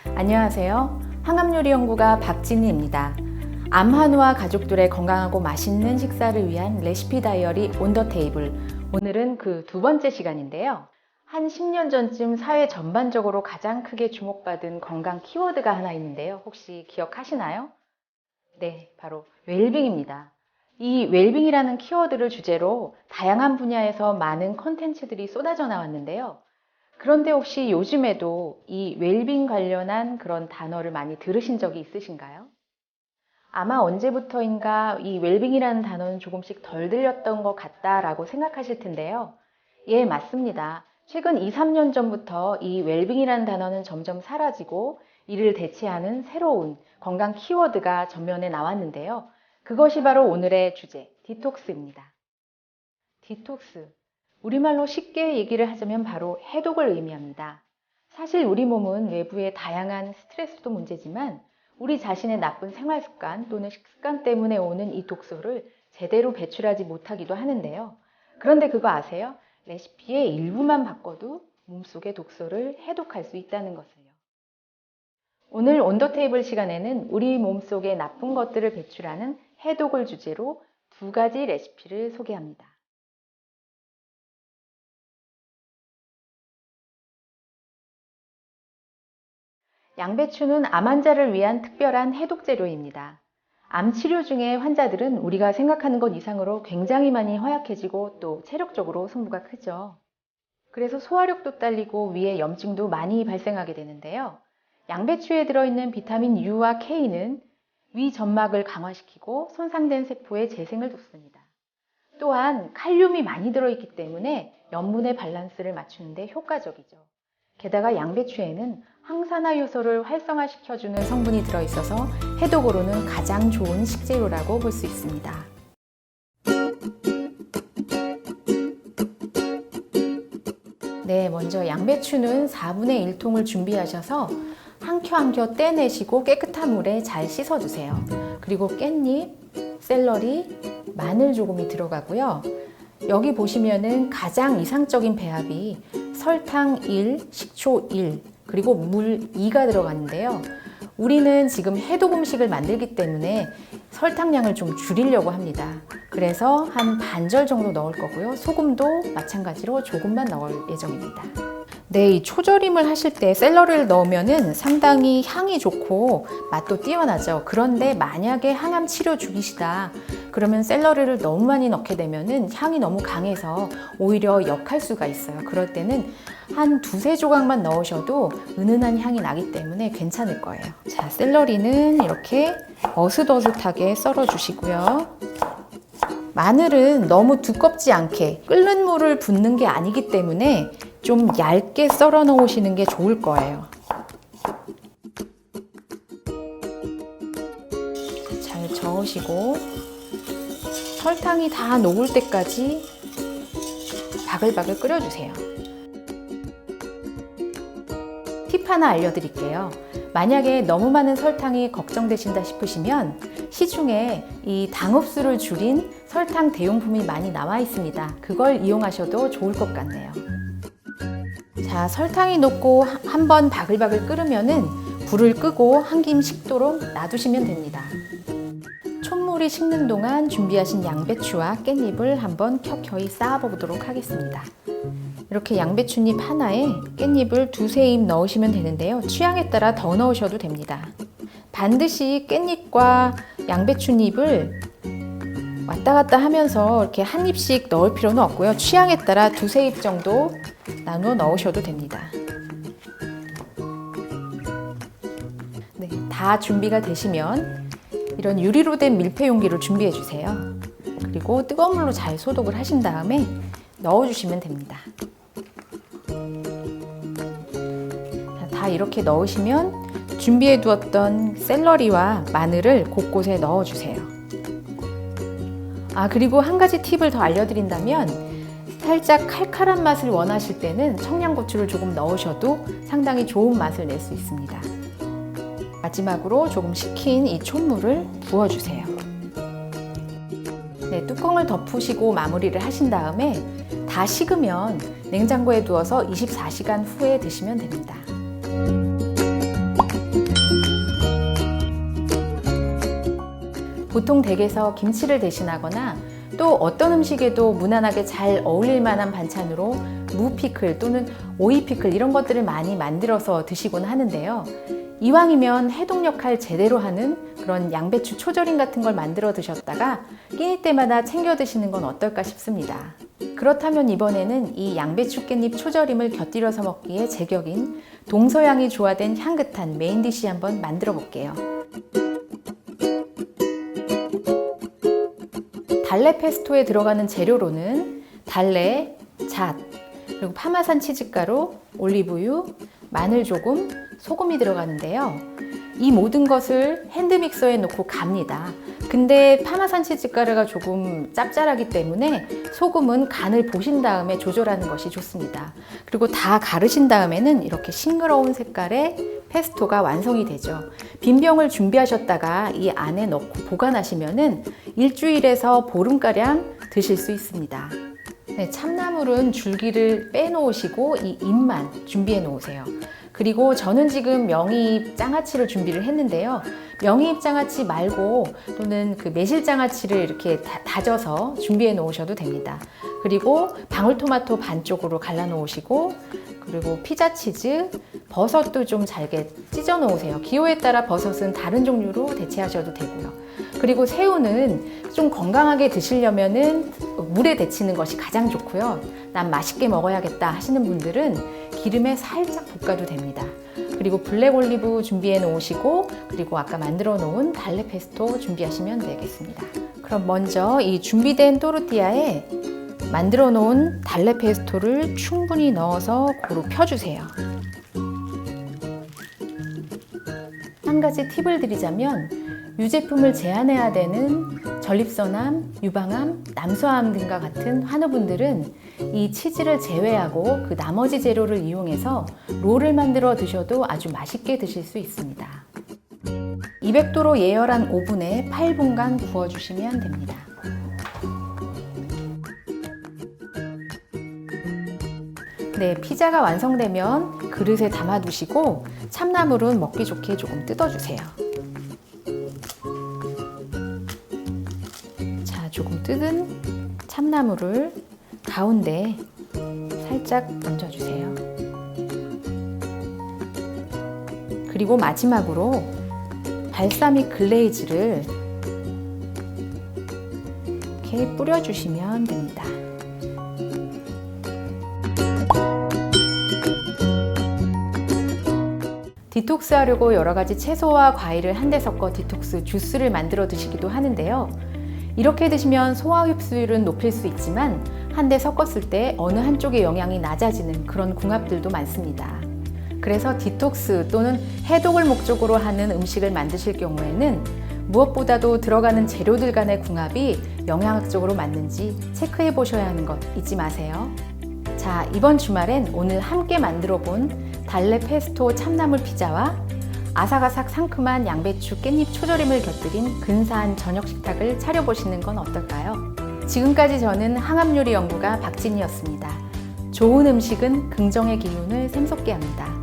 안녕하세요. 항암요리연구가 박진희입니다. 암한우와 가족들의 건강하고 맛있는 식사를 위한 레시피 다이어리 온 더 테이블. 오늘은 그 두 번째 시간인데요. 한 10년 전쯤 사회 전반적으로 가장 크게 주목받은 건강 키워드가 하나 있는데요. 혹시 기억하시나요? 네, 바로 웰빙입니다. 이 웰빙이라는 키워드를 주제로 다양한 분야에서 많은 컨텐츠들이 쏟아져 나왔는데요. 그런데 혹시 요즘에도 이 웰빙 관련한 그런 단어를 많이 들으신 적이 있으신가요? 아마 언제부터인가 이 웰빙이라는 단어는 조금씩 덜 들렸던 것 같다라고 생각하실 텐데요. 예, 맞습니다. 최근 2, 3년 전부터 이 웰빙이라는 단어는 점점 사라지고 이를 대체하는 새로운 건강 키워드가 전면에 나왔는데요. 그것이 바로 오늘의 주제, 디톡스입니다. 디톡스. 우리말로 쉽게 얘기를 하자면 바로 해독을 의미합니다. 사실 우리 몸은 외부의 다양한 스트레스도 문제지만 우리 자신의 나쁜 생활 습관 또는 식습관 때문에 오는 이 독소를 제대로 배출하지 못하기도 하는데요. 그런데 그거 아세요? 레시피의 일부만 바꿔도 몸속의 독소를 해독할 수 있다는 것을요. 오늘 온더테이블 시간에는 우리 몸속의 나쁜 것들을 배출하는 해독을 주제로 두 가지 레시피를 소개합니다. 양배추는 암 환자를 위한 특별한 해독 재료입니다. 암 치료 중에 환자들은 우리가 생각하는 것 이상으로 굉장히 많이 허약해지고 또 체력적으로 승부가 크죠. 그래서 소화력도 딸리고 위에 염증도 많이 발생하게 되는데요. 양배추에 들어있는 비타민 U와 K는 위 점막을 강화시키고 손상된 세포의 재생을 돕습니다. 또한 칼륨이 많이 들어있기 때문에 염분의 밸런스를 맞추는 데 효과적이죠. 게다가 양배추에는 항산화 요소를 활성화시켜주는 성분이 들어있어서 해독으로는 가장 좋은 식재료라고 볼 수 있습니다. 네, 먼저 양배추는 4분의 1통을 준비하셔서 한 켜 한 켜 떼내시고 깨끗한 물에 잘 씻어주세요. 그리고 깻잎, 샐러리, 마늘 조금이 들어가고요. 여기 보시면은 가장 이상적인 배합이 설탕 1, 식초 1, 그리고 물 2가 들어가는데요. 우리는 지금 해독 음식을 만들기 때문에 설탕량을 좀 줄이려고 합니다. 그래서 한 반절 정도 넣을 거고요. 소금도 마찬가지로 조금만 넣을 예정입니다. 네, 이 초절임을 하실 때 샐러리를 넣으면은 상당히 향이 좋고 맛도 뛰어나죠. 그런데 만약에 항암 치료 중이시다. 그러면 샐러리를 너무 많이 넣게 되면은 향이 너무 강해서 오히려 역할 수가 있어요. 그럴 때는 한 두세 조각만 넣으셔도 은은한 향이 나기 때문에 괜찮을 거예요. 자, 샐러리는 이렇게 어슷어슷하게 썰어 주시고요. 마늘은 너무 두껍지 않게 끓는 물을 붓는 게 아니기 때문에 좀 얇게 썰어 놓으시는 게 좋을 거예요. 잘 저으시고 설탕이 다 녹을 때까지 바글바글 끓여주세요. 팁 하나 알려드릴게요. 만약에 너무 많은 설탕이 걱정되신다 싶으시면 시중에 이 당흡수를 줄인 설탕 대용품이 많이 나와 있습니다. 그걸 이용하셔도 좋을 것 같네요. 자, 설탕이 녹고 한번 바글바글 끓으면은 불을 끄고 한 김 식도록 놔두시면 됩니다. 촛물이 식는 동안 준비하신 양배추와 깻잎을 한번 켜켜이 쌓아보도록 하겠습니다. 이렇게 양배추잎 하나에 깻잎을 두세 입 넣으시면 되는데요. 취향에 따라 더 넣으셔도 됩니다. 반드시 깻잎과 양배추잎을 왔다 갔다 하면서 이렇게 한 입씩 넣을 필요는 없고요. 취향에 따라 두세 입 정도 나누어 넣으셔도 됩니다. 네, 다 준비가 되시면 이런 유리로 된 밀폐 용기를 준비해 주세요. 그리고 뜨거운 물로 잘 소독을 하신 다음에 넣어주시면 됩니다. 자, 다 이렇게 넣으시면 준비해 두었던 샐러리와 마늘을 곳곳에 넣어주세요. 그리고 한 가지 팁을 더 알려드린다면 살짝 칼칼한 맛을 원하실 때는 청양고추를 조금 넣으셔도 상당히 좋은 맛을 낼 수 있습니다. 마지막으로 조금 식힌 이 촛물을 부어주세요. 네, 뚜껑을 덮으시고 마무리를 하신 다음에 다 식으면 냉장고에 두어서 24시간 후에 드시면 됩니다. 보통 댁에서 김치를 대신하거나 또 어떤 음식에도 무난하게 잘 어울릴 만한 반찬으로 무 피클 또는 오이 피클 이런 것들을 많이 만들어서 드시곤 하는데요. 이왕이면 해독 역할 제대로 하는 그런 양배추 초절임 같은 걸 만들어 드셨다가 끼니 때마다 챙겨 드시는 건 어떨까 싶습니다. 그렇다면 이번에는 이 양배추 깻잎 초절임을 곁들여서 먹기에 제격인 동서양이 조화된 향긋한 메인 디시 한번 만들어 볼게요. 달래 페스토에 들어가는 재료로는 달래, 잣, 그리고 파마산 치즈가루, 올리브유, 마늘 조금, 소금이 들어가는데요. 이 모든 것을 핸드믹서에 넣고 갑니다. 근데 파마산 치즈가루가 조금 짭짤하기 때문에 소금은 간을 보신 다음에 조절하는 것이 좋습니다. 그리고 다 가르신 다음에는 이렇게 싱그러운 색깔의 페스토가 완성이 되죠. 빈 병을 준비하셨다가 이 안에 넣고 보관하시면은 일주일에서 보름가량 드실 수 있습니다. 네, 참나물은 줄기를 빼놓으시고 이 잎만 준비해 놓으세요. 그리고 저는 지금 명이잎 장아찌를 준비를 했는데요. 명이잎 장아찌 말고 또는 그 매실장아찌를 이렇게 다져서 준비해 놓으셔도 됩니다. 그리고 방울토마토 반쪽으로 갈라 놓으시고 그리고 피자치즈, 버섯도 좀 잘게 찢어 놓으세요. 기호에 따라 버섯은 다른 종류로 대체하셔도 되고요. 그리고 새우는 좀 건강하게 드시려면은 물에 데치는 것이 가장 좋고요. 난 맛있게 먹어야겠다 하시는 분들은 기름에 살짝 볶아도 됩니다. 그리고 블랙 올리브 준비해 놓으시고 그리고 아까 만들어 놓은 달래 페스토 준비하시면 되겠습니다. 그럼 먼저 이 준비된 또르띠아에 만들어 놓은 달래 페스토를 충분히 넣어서 고루 펴주세요. 한 가지 팁을 드리자면 유제품을 제한해야 되는 전립선암, 유방암, 남소암 등과 같은 환우분들은 이 치즈를 제외하고 그 나머지 재료를 이용해서 롤을 만들어 드셔도 아주 맛있게 드실 수 있습니다. 200도로 예열한 오븐에 8분간 구워주시면 됩니다. 네, 피자가 완성되면 그릇에 담아두시고 참나물은 먹기 좋게 조금 뜯어주세요. 자, 조금 뜯은 참나물을 가운데 살짝 얹어주세요. 그리고 마지막으로 발사믹 글레이즈를 이렇게 뿌려주시면 됩니다. 디톡스 하려고 여러 가지 채소와 과일을 한데 섞어 디톡스 주스를 만들어 드시기도 하는데요. 이렇게 드시면 소화 흡수율은 높일 수 있지만 한데 섞었을 때 어느 한쪽의 영향이 낮아지는 그런 궁합들도 많습니다. 그래서 디톡스 또는 해독을 목적으로 하는 음식을 만드실 경우에는 무엇보다도 들어가는 재료들 간의 궁합이 영양학적으로 맞는지 체크해 보셔야 하는 것 잊지 마세요. 자, 이번 주말엔 오늘 함께 만들어 본 달래 페스토 참나물 피자와 아삭아삭 상큼한 양배추 깻잎 초절임을 곁들인 근사한 저녁 식탁을 차려보시는 건 어떨까요? 지금까지 저는 항암요리 연구가 박진이었습니다. 좋은 음식은 긍정의 기운을 샘솟게 합니다.